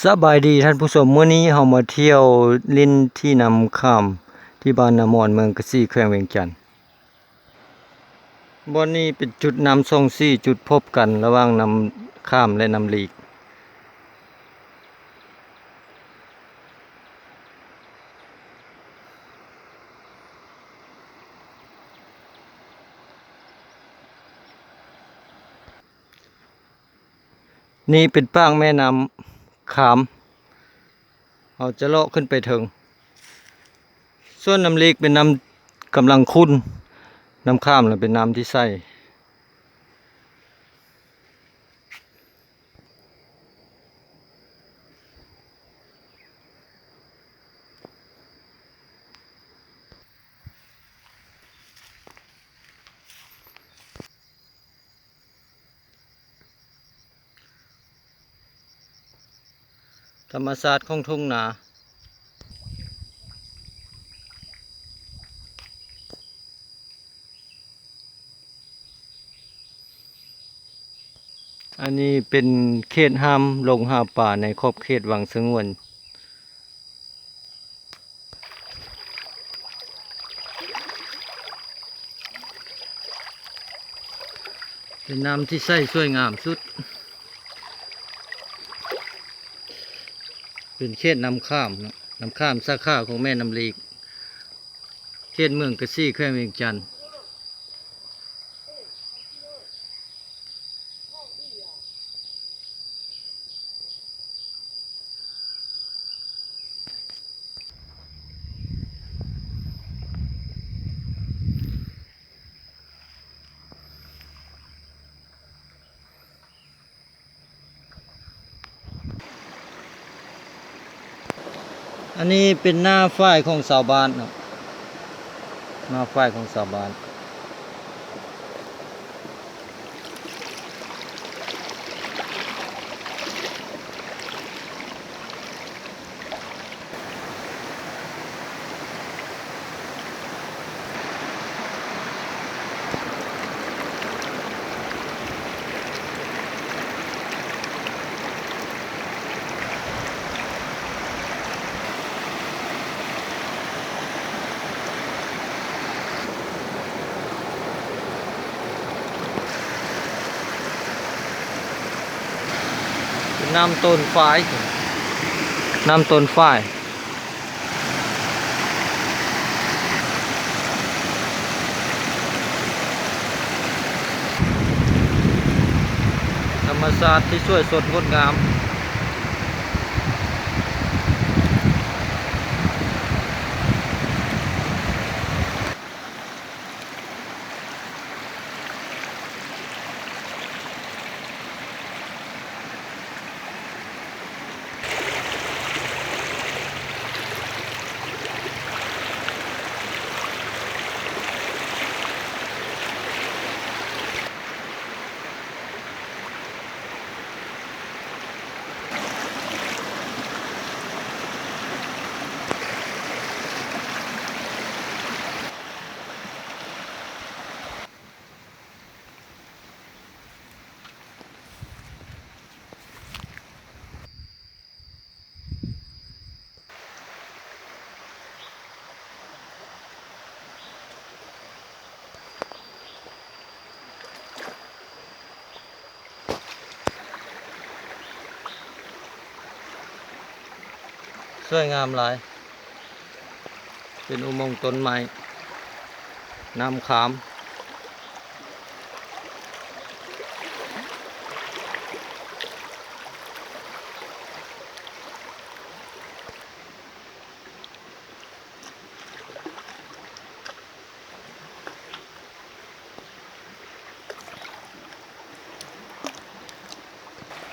สบายดีท่านผู้ชมมื้อนี้เฮามาเที่ยวลิ้นที่นำข้ามที่บ้านนามอนเมืองกะซี่แขวงเวียงจันทน์บ่อนนี้เป็นจุดนำส่ง4จุดพบกันระหว่างนำข้ามและนำลีกนี่เป็นปากแม่น้ำขามเราจะเลาะขึ้นไปถึงส่วนน้ำลีกเป็นน้ำกำลังขุ่นน้ำข้ามน่ะเป็นน้ำที่ใสธรรมชาติของทุ่งนาอันนี้เป็นเขตห้ามลงหาป่าในขอบเขตวังสงวนเป็นน้ำที่ใสสวยงามสุดเป็นเขตน้ำข้ามนะน้ำข้ามสาขาของแม่น้ำลีกเขตเมืองกะซี่แขวงเวียงจันทน์อันนี้เป็นหน้าฝ้ายของชาวบ้านนะหน้าฝ้ายของชาวบ้านเป็นน้ำต้นฝ้ายน้ำต้นฝ้ายธรรมชาติที่สวยสดงดงามสวยงามหลายเป็นอุโมงค์ต้นไม้น้ำขาม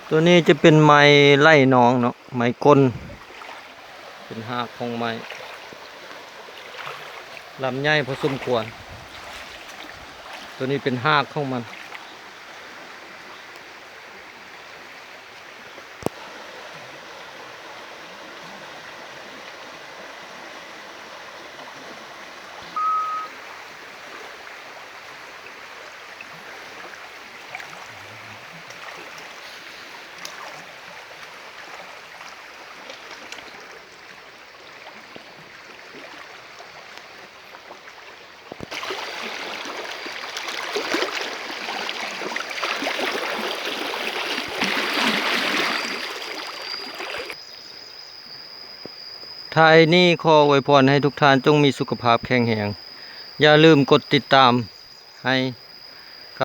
ตัวนี้จะเป็นไม้ไล่น้องเนาะไม้ก้นเป็นหากของไม้ลำใหญ่พอสมควรตัวนี้เป็นหากของมัน ท้ายนี้ขออวยพรให้ทุกท่านจงมีสุขภาพแข็งแรงอย่าลืมกดติดตามให้